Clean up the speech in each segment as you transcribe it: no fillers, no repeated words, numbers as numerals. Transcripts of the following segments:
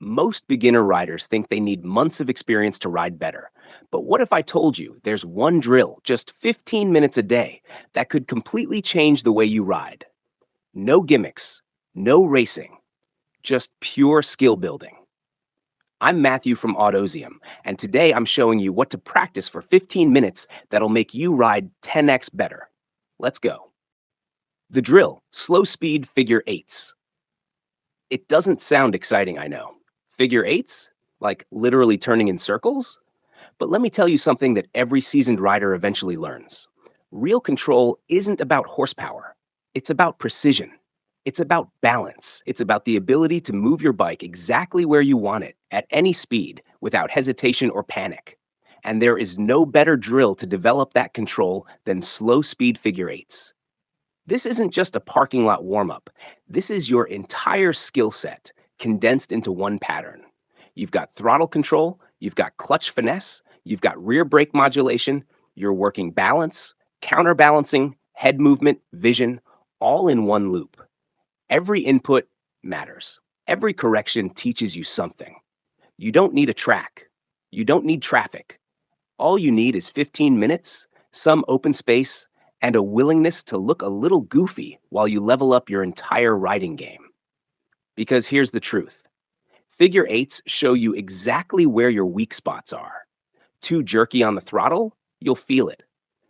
Most beginner riders think they need months of experience to ride better. But what if I told you there's one drill, just 15 minutes a day, that could completely change the way you ride? No gimmicks, no racing, just pure skill building. I'm Matthew from Autozium, and today I'm showing you what to practice for 15 minutes that'll make you ride 10x better. Let's go. The drill, slow speed figure eights. It doesn't sound exciting, I know. Figure eights? Like literally turning in circles? But let me tell you something that every seasoned rider eventually learns. Real control isn't about horsepower, it's about precision. It's about balance. It's about the ability to move your bike exactly where you want it, at any speed, without hesitation or panic. And there is no better drill to develop that control than slow speed figure eights. This isn't just a parking lot warm up. This is your entire skill set condensed into one pattern. You've got throttle control, you've got clutch finesse, you've got rear brake modulation, you're working balance, counterbalancing, head movement, vision, all in one loop. Every input matters. Every correction teaches you something. You don't need a track. You don't need traffic. All you need is 15 minutes, some open space, and a willingness to look a little goofy while you level up your entire riding game. Because here's the truth. Figure eights show you exactly where your weak spots are. Too jerky on the throttle? You'll feel it.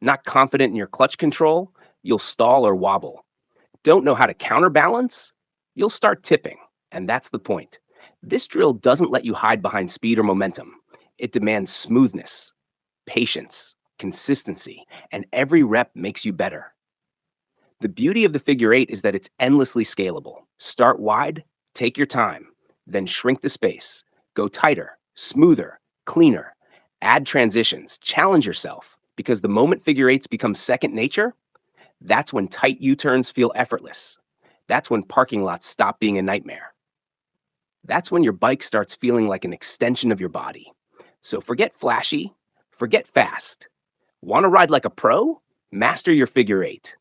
Not confident in your clutch control? You'll stall or wobble. Don't know how to counterbalance? You'll start tipping, and that's the point. This drill doesn't let you hide behind speed or momentum. It demands smoothness, patience, consistency, and every rep makes you better. The beauty of the figure eight is that it's endlessly scalable. Start wide, take your time, then shrink the space. Go tighter, smoother, cleaner. Add transitions, challenge yourself, because the moment figure eights become second nature, that's when tight U-turns feel effortless. That's when parking lots stop being a nightmare. That's when your bike starts feeling like an extension of your body. So forget flashy, forget fast. Want to ride like a pro? Master your figure eight.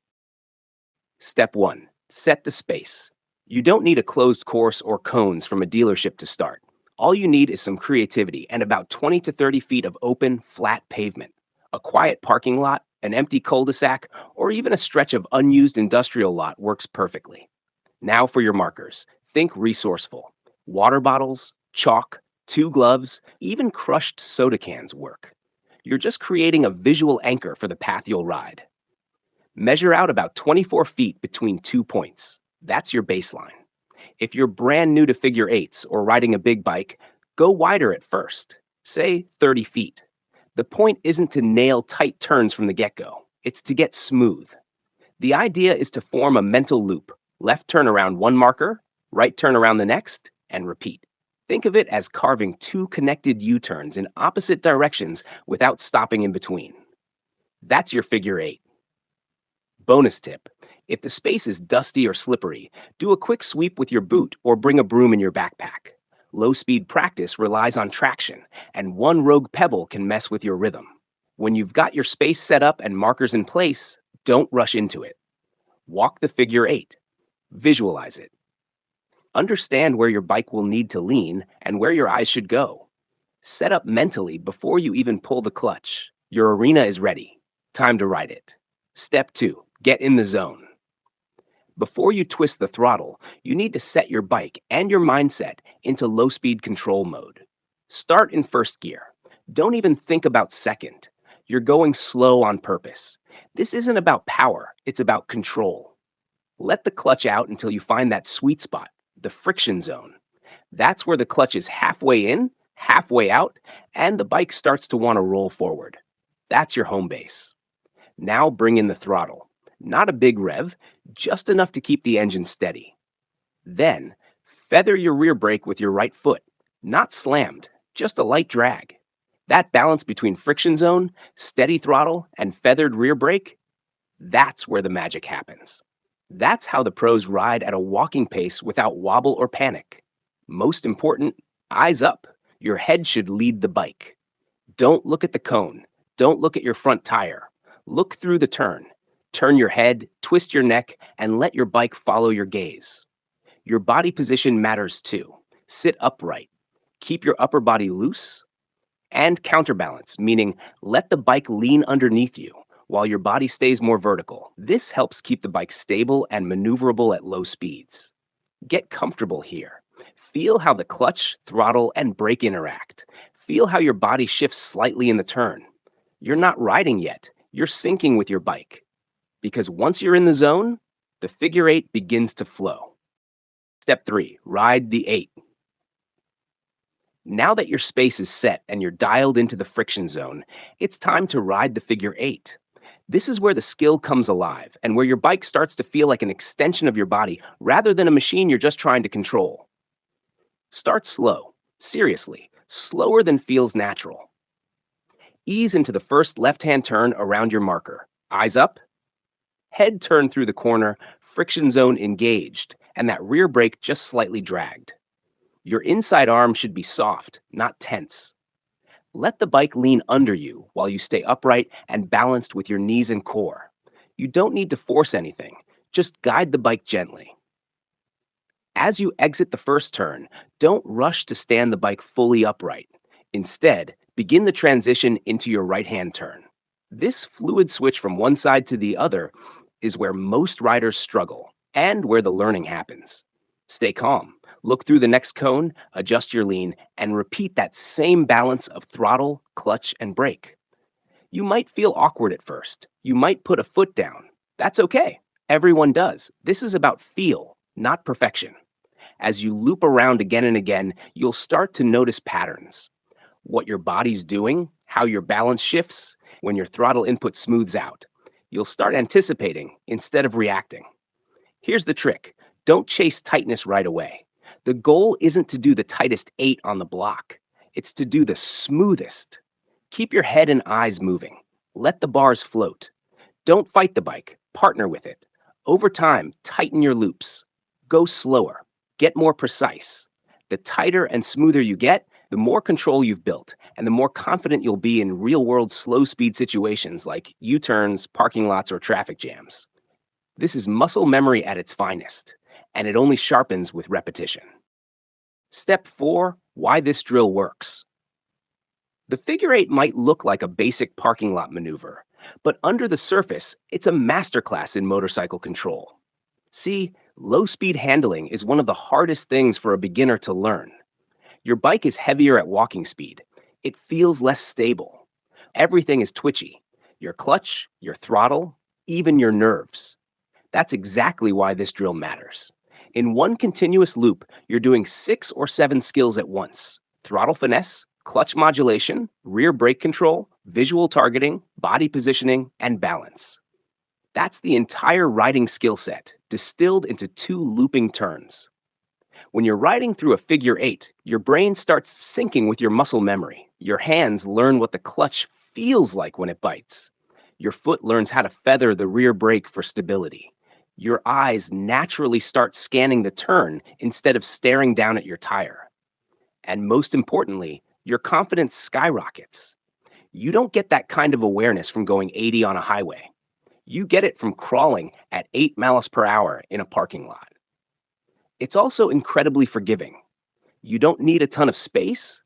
Step 1. Set the space. You don't need a closed course or cones from a dealership to start. All you need is some creativity and about 20 to 30 feet of open, flat pavement. A quiet parking lot, an empty cul-de-sac, or even a stretch of unused industrial lot works perfectly. Now for your markers. Think resourceful. Water bottles, chalk, 2 gloves, even crushed soda cans work. You're just creating a visual anchor for the path you'll ride. Measure out about 24 feet between 2 points. That's your baseline. If you're brand new to figure eights or riding a big bike, go wider at first, say 30 feet. The point isn't to nail tight turns from the get-go. It's to get smooth. The idea is to form a mental loop. Left turn around one marker, right turn around the next, and repeat. Think of it as carving 2 connected U-turns in opposite directions without stopping in between. That's your figure eight. Bonus tip. If the space is dusty or slippery, do a quick sweep with your boot or bring a broom in your backpack. Low-speed practice relies on traction, and one rogue pebble can mess with your rhythm. When you've got your space set up and markers in place, don't rush into it. Walk the figure eight. Visualize it. Understand where your bike will need to lean and where your eyes should go. Set up mentally before you even pull the clutch. Your arena is ready. Time to ride it. Step 2. Get in the zone. Before you twist the throttle, you need to set your bike and your mindset into low-speed control mode. Start in first gear. Don't even think about second. You're going slow on purpose. This isn't about power, it's about control. Let the clutch out until you find that sweet spot, the friction zone. That's where the clutch is halfway in, halfway out, and the bike starts to want to roll forward. That's your home base. Now bring in the throttle. Not a big rev, just enough to keep the engine steady. Then, feather your rear brake with your right foot. Not slammed, just a light drag. That balance between friction zone, steady throttle, and feathered rear brake, that's where the magic happens. That's how the pros ride at a walking pace without wobble or panic. Most important, eyes up. Your head should lead the bike. Don't look at the cone. Don't look at your front tire. Look through the turn. Turn your head, twist your neck, and let your bike follow your gaze. Your body position matters too. Sit upright. keep your upper body loose, and counterbalance, meaning let the bike lean underneath you while your body stays more vertical. This helps keep the bike stable and maneuverable at low speeds. Get comfortable here. Feel how the clutch, throttle, and brake interact. Feel how your body shifts slightly in the turn. You're not riding yet, you're syncing with your bike. Because once you're in the zone, the figure eight begins to flow. Step 3, ride the 8. Now that your space is set and you're dialed into the friction zone, it's time to ride the figure 8. This is where the skill comes alive and where your bike starts to feel like an extension of your body rather than a machine you're just trying to control. Start slow. Seriously, slower than feels natural. Ease into the first left-hand turn around your marker. Eyes up, head turned through the corner, friction zone engaged, and that rear brake just slightly dragged. Your inside arm should be soft, not tense. Let the bike lean under you while you stay upright and balanced with your knees and core. You don't need to force anything, just guide the bike gently. As you exit the first turn, don't rush to stand the bike fully upright. Instead, begin the transition into your right-hand turn. This fluid switch from one side to the other is where most riders struggle and where the learning happens. Stay calm, look through the next cone, adjust your lean, and repeat that same balance of throttle, clutch, and brake. You might feel awkward at first. You might put a foot down. That's okay. Everyone does. This is about feel, not perfection. As you loop around again and again, you'll start to notice patterns. What your body's doing, how your balance shifts, when your throttle input smooths out. You'll start anticipating instead of reacting. Here's the trick. Don't chase tightness right away. The goal isn't to do the tightest 8 on the block. It's to do the smoothest. Keep your head and eyes moving. Let the bars float. Don't fight the bike. Partner with it. Over time, tighten your loops. Go slower. Get more precise. The tighter and smoother you get, the more control you've built, and the more confident you'll be in real-world slow-speed situations like U-turns, parking lots, or traffic jams. This is muscle memory at its finest, and it only sharpens with repetition. Step 4, why this drill works. The figure 8 might look like a basic parking lot maneuver, but under the surface, it's a masterclass in motorcycle control. See, low-speed handling is one of the hardest things for a beginner to learn. Your bike is heavier at walking speed. It feels less stable. Everything is twitchy. Your clutch, your throttle, even your nerves. That's exactly why this drill matters. In one continuous loop, you're doing 6 or 7 skills at once. Throttle finesse, clutch modulation, rear brake control, visual targeting, body positioning, and balance. That's the entire riding skill set, distilled into 2 looping turns. When you're riding through a figure 8, your brain starts syncing with your muscle memory. Your hands learn what the clutch feels like when it bites. Your foot learns how to feather the rear brake for stability. Your eyes naturally start scanning the turn instead of staring down at your tire. And most importantly, your confidence skyrockets. You don't get that kind of awareness from going 80 on a highway. You get it from crawling at 8 miles per hour in a parking lot. It's also incredibly forgiving. You don't need a ton of space.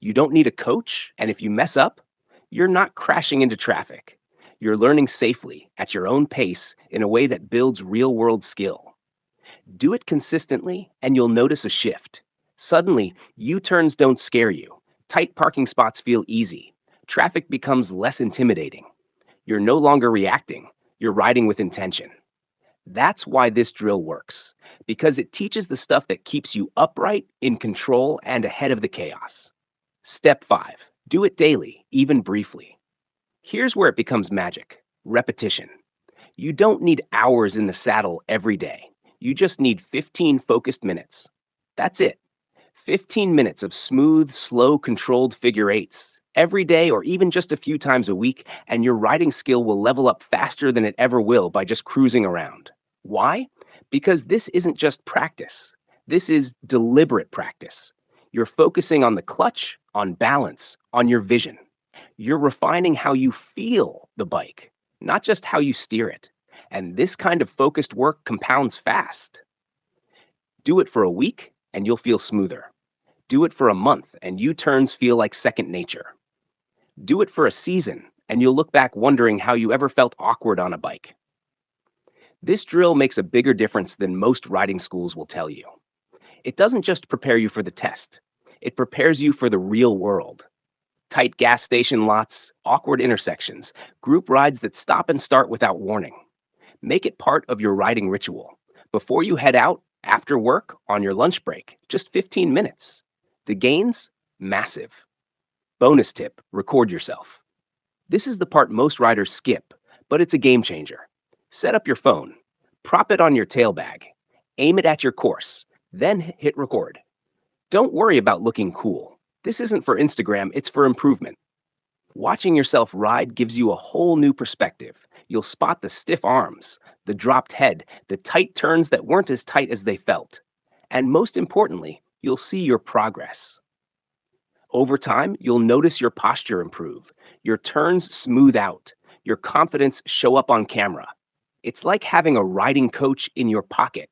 You don't need a coach. And if you mess up, you're not crashing into traffic. You're learning safely at your own pace in a way that builds real-world skill. Do it consistently, and you'll notice a shift. Suddenly, U-turns don't scare you. Tight parking spots feel easy. Traffic becomes less intimidating. You're no longer reacting. You're riding with intention. That's why this drill works, because it teaches the stuff that keeps you upright, in control, and ahead of the chaos. Step 5, do it daily, even briefly. Here's where it becomes magic, repetition. You don't need hours in the saddle every day. You just need 15 focused minutes. That's it. 15 minutes of smooth, slow, controlled figure eights every day or even just a few times a week, and your riding skill will level up faster than it ever will by just cruising around. Why? Because this isn't just practice. This is deliberate practice. You're focusing on the clutch, on balance, on your vision. You're refining how you feel the bike, not just how you steer it. And this kind of focused work compounds fast. Do it for a week, and you'll feel smoother. Do it for a month, and U-turns feel like second nature. Do it for a season, and you'll look back wondering how you ever felt awkward on a bike. This drill makes a bigger difference than most riding schools will tell you. It doesn't just prepare you for the test, it prepares you for the real world. Tight gas station lots, awkward intersections, group rides that stop and start without warning. Make it part of your riding ritual. Before you head out, after work, on your lunch break, just 15 minutes. The gains? Massive. Bonus tip, record yourself. This is the part most riders skip, but it's a game changer. Set up your phone, prop it on your tailbag, aim it at your course, then hit record. Don't worry about looking cool. This isn't for Instagram, it's for improvement. Watching yourself ride gives you a whole new perspective. You'll spot the stiff arms, the dropped head, the tight turns that weren't as tight as they felt. And most importantly, you'll see your progress. Over time, you'll notice your posture improve, your turns smooth out, your confidence show up on camera. It's like having a riding coach in your pocket,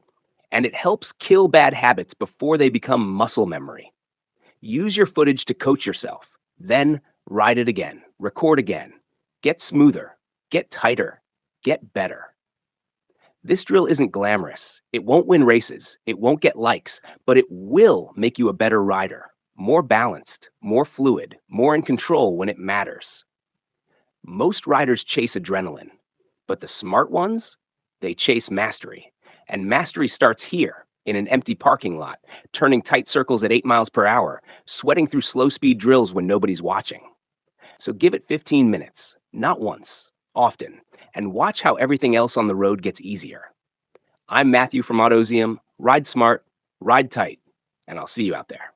and it helps kill bad habits before they become muscle memory. Use your footage to coach yourself, then ride it again, record again. Get smoother, get tighter, get better. This drill isn't glamorous. It won't win races. It won't get likes, but it will make you a better rider, more balanced, more fluid, more in control when it matters. Most riders chase adrenaline, but the smart ones, they chase mastery. And mastery starts here, in an empty parking lot, turning tight circles at 8 miles per hour, sweating through slow speed drills when nobody's watching. So give it 15 minutes, not once, often, and watch how everything else on the road gets easier. I'm Matthew from Autozium. Ride smart, ride tight, and I'll see you out there.